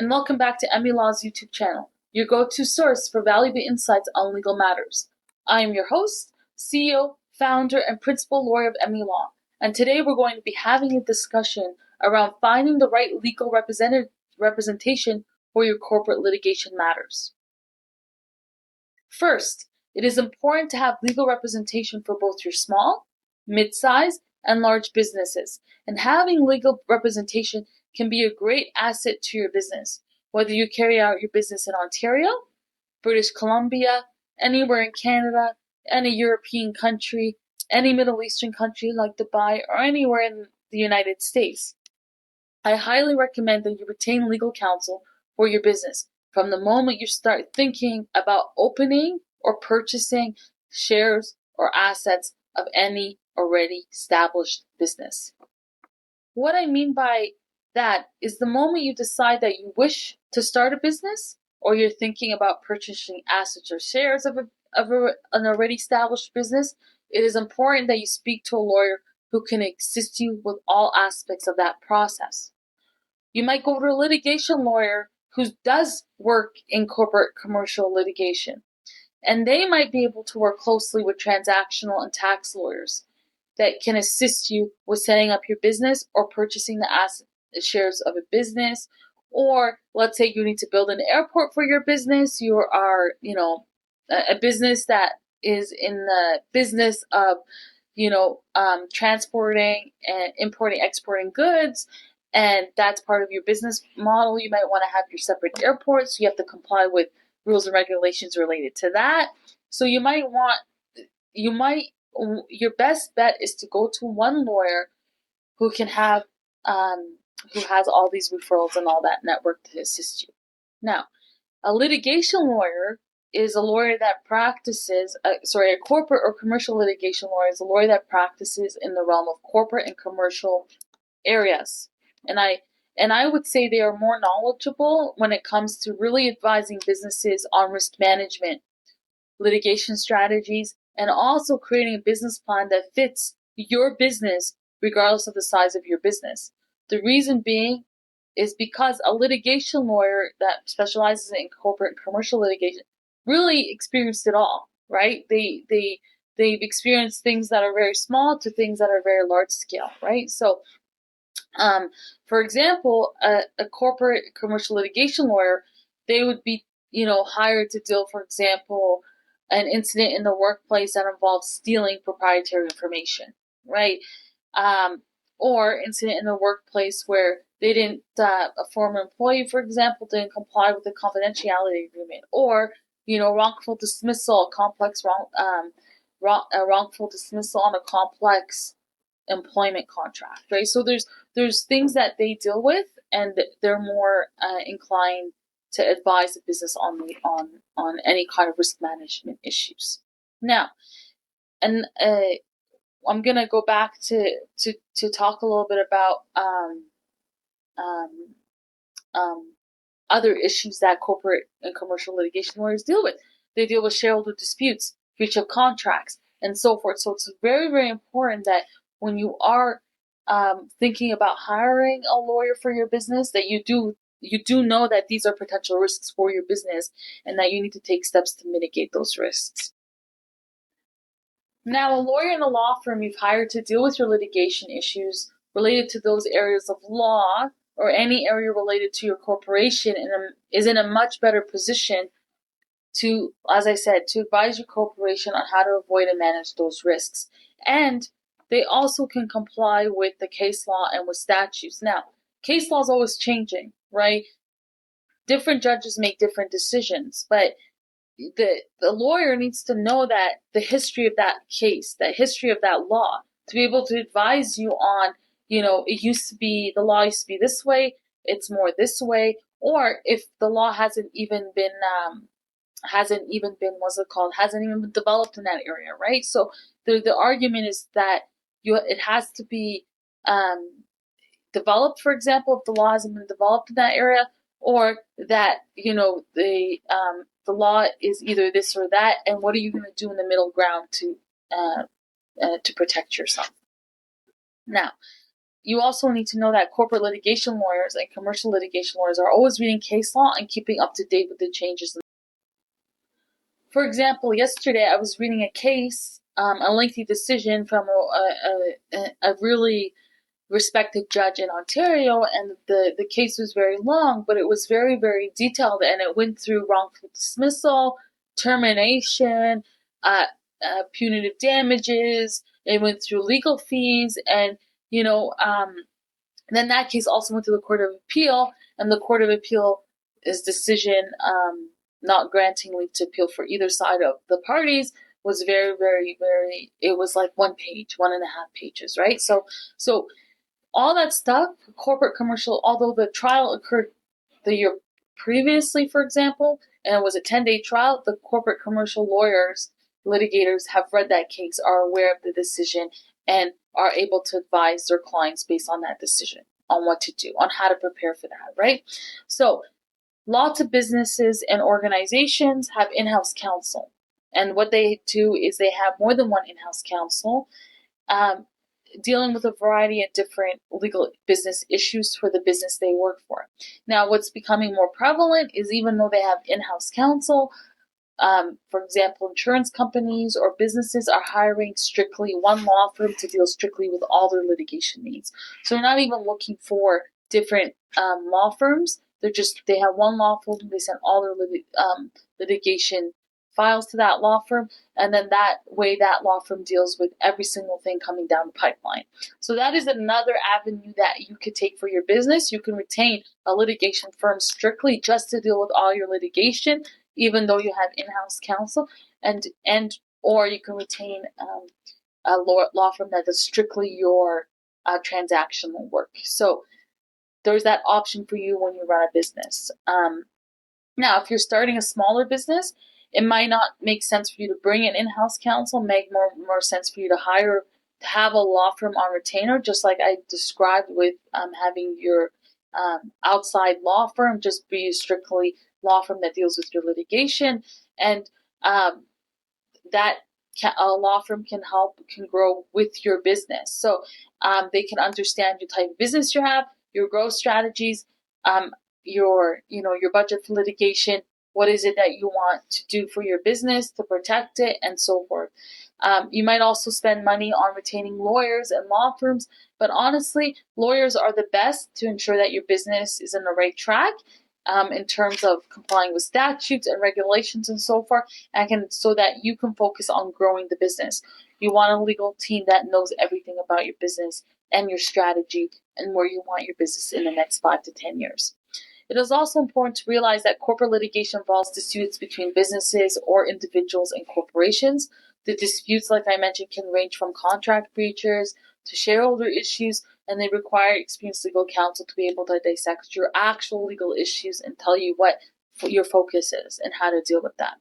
and welcome back to Emmy Law's YouTube channel, your go-to source for valuable insights on legal matters. I am your host, CEO, founder, and principal lawyer of Emmy Law, and today we're going to be having a discussion around finding the right legal representation for your corporate litigation matters. First, it is important to have legal representation for both your small, mid-size, and large businesses, and having legal representation can be a great asset to your business, whether you carry out your business in Ontario, British Columbia, anywhere in Canada, any European country, any Middle Eastern country like Dubai, or anywhere in the United States. I highly recommend that you retain legal counsel for your business from the moment you start thinking about opening or purchasing shares or assets of any already established business. What I mean by that is the moment you decide that you wish to start a business, or you're thinking about purchasing assets or shares of an already established business, it is important that you speak to a lawyer who can assist you with all aspects of that process. You might go to a litigation lawyer who does work in corporate commercial litigation, and they might be able to work closely with transactional and tax lawyers that can assist you with setting up your business or purchasing the shares of a business. Or let's say you need to build an airport for your business. You are, a business that is in the business of, transporting and importing, exporting goods. And that's part of your business model. You might want to have your separate airport, so you have to comply with rules and regulations related to that. So your best bet is to go to one lawyer who has all these referrals and all that network to assist you. Now, a litigation lawyer is a lawyer that practices, a corporate or commercial litigation lawyer is a lawyer that practices in the realm of corporate and commercial areas. And I would say they are more knowledgeable when it comes to really advising businesses on risk management, litigation strategies, and also creating a business plan that fits your business regardless of the size of your business. The reason being is because a litigation lawyer that specializes in corporate and commercial litigation really experienced it all, right? They've experienced things that are very small to things that are very large scale, right? So, for example, a corporate commercial litigation lawyer, they would be, hired to deal, for example, an incident in the workplace that involves stealing proprietary information, right? Or incident in the workplace where they didn't, a former employee, for example, didn't comply with the confidentiality agreement, or, wrongful dismissal, wrongful dismissal on a complex employment contract, right? So there's things that they deal with, and they're more inclined to advise the business on any kind of risk management issues. Now, and I'm gonna go back to talk a little bit about other issues that corporate and commercial litigation lawyers deal with. They deal with shareholder disputes, breach of contracts, and so forth. So it's very, very important that when you are thinking about hiring a lawyer for your business, that you do know that these are potential risks for your business and that you need to take steps to mitigate those risks. Now, a lawyer in a law firm you've hired to deal with your litigation issues related to those areas of law or any area related to your corporation is in a much better position to, as I said, to advise your corporation on how to avoid and manage those risks. And they also can comply with the case law and with statutes. Now, case law is always changing, right? Different judges make different decisions, but the lawyer needs to know that the history of that case, the history of that law, to be able to advise you on, the law used to be this way, it's more this way, or if the law hasn't even been developed in that area, right? So the argument is that it has to be developed, for example, if the law hasn't been developed in that area, or that, the law is either this or that, and what are you going to do in the middle ground to protect yourself? Now, you also need to know that corporate litigation lawyers and commercial litigation lawyers are always reading case law and keeping up to date with the changes. For example, yesterday I was reading a case, a lengthy decision from a really respected judge in Ontario, and the case was very long, but it was very, very detailed, and it went through wrongful dismissal, termination, punitive damages. It went through legal fees, and then that case also went to the Court of Appeal, and the Court of Appeal's decision not granting leave to appeal for either side of the parties was very, very, very. It was like 1 page, 1.5 pages, right? So all that stuff, corporate commercial, although the trial occurred the year previously, for example, and it was a 10-day trial, the corporate commercial lawyers, litigators have read that case, are aware of the decision, and are able to advise their clients based on that decision, on what to do, on how to prepare for that, right? So lots of businesses and organizations have in-house counsel. And what they do is they have more than one in-house counsel, dealing with a variety of different legal business issues for the business they work for. Now, what's becoming more prevalent is, even though they have in-house counsel, for example, insurance companies or businesses are hiring strictly one law firm to deal strictly with all their litigation needs. So they're not even looking for different law firms. They have one law firm. They send all their litigation files to that law firm, and then that way that law firm deals with every single thing coming down the pipeline. So that is another avenue that you could take for your business. You can retain a litigation firm strictly just to deal with all your litigation, even though you have in-house counsel, or you can retain a law firm that does strictly your transactional work. So there's that option for you when you run a business. Now, if you're starting a smaller business, it might not make sense for you to bring an in-house counsel. Make more sense for you to have a law firm on retainer, just like I described with having your outside law firm just be a strictly law firm that deals with your litigation, and that a law firm can grow with your business. So they can understand your type of business you have, your growth strategies, your budget for litigation. What is it that you want to do for your business to protect it, and so forth. You might also spend money on retaining lawyers and law firms, but honestly, lawyers are the best to ensure that your business is in the right track in terms of complying with statutes and regulations and so forth, so that you can focus on growing the business. You want a legal team that knows everything about your business and your strategy and where you want your business in the next 5 to 10 years. It is also important to realize that corporate litigation involves disputes between businesses or individuals and corporations. The disputes, like I mentioned, can range from contract breaches to shareholder issues, and they require experienced legal counsel to be able to dissect your actual legal issues and tell you what your focus is and how to deal with that.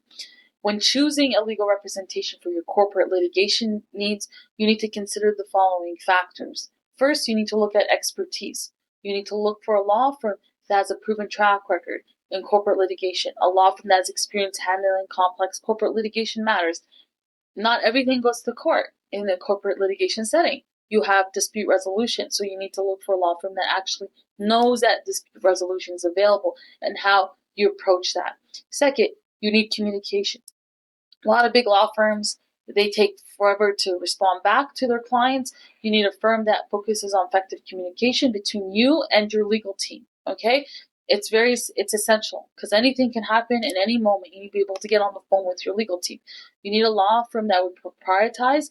When choosing a legal representation for your corporate litigation needs, you need to consider the following factors. First, you need to look at expertise. You need to look for a law firm that has a proven track record in corporate litigation, a law firm that has experience handling complex corporate litigation matters. Not everything goes to court in a corporate litigation setting. You have dispute resolution, so you need to look for a law firm that actually knows that dispute resolution is available and how you approach that. Second, you need communication. A lot of big law firms, they take forever to respond back to their clients. You need a firm that focuses on effective communication between you and your legal team. Okay, it's essential because anything can happen in any moment. You need to be able to get on the phone with your legal team. You need a law firm that would prioritize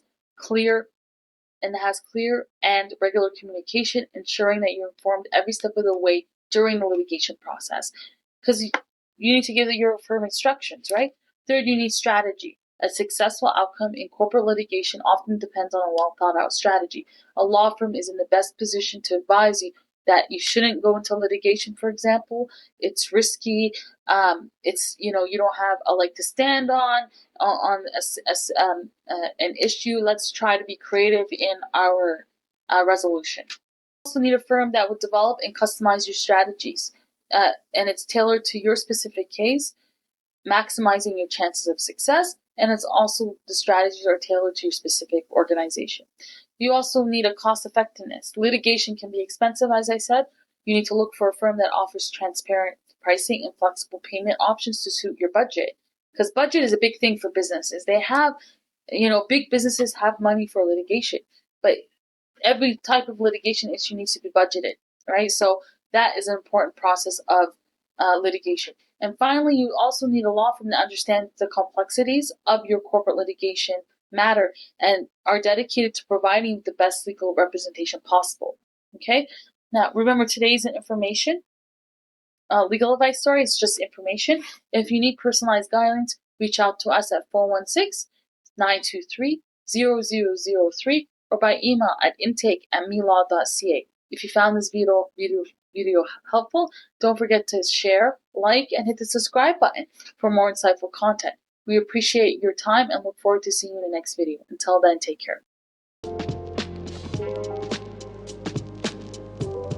has clear and regular communication, ensuring that you're informed every step of the way during the litigation process. Because you need to give your firm instructions, right? Third, you need strategy. A successful outcome in corporate litigation often depends on a well thought out strategy. A law firm is in the best position to advise you that you shouldn't go into litigation, for example. It's risky. You don't have a leg to stand on an issue. Let's try to be creative in our resolution. You also need a firm that would develop and customize your strategies, and it's tailored to your specific case, maximizing your chances of success and it's also the strategies are tailored to your specific organization. You also need a cost effectiveness. Litigation can be expensive, as I said. You need to look for a firm that offers transparent pricing and flexible payment options to suit your budget. Because budget is a big thing for businesses. They have, big businesses have money for litigation, but every type of litigation issue needs to be budgeted, right? So that is an important process of litigation. And finally, you also need a law firm that understands the complexities of your corporate litigation matter and are dedicated to providing the best legal representation possible. Okay? Now, remember, today's information. Legal advice, sorry, it's just information. If you need personalized guidelines, reach out to us at 416-923-0003 or by email at intake@melaw.ca. If you found this video helpful, don't forget to share, like, and hit the subscribe button for more insightful content. We appreciate your time and look forward to seeing you in the next video. Until then, take care.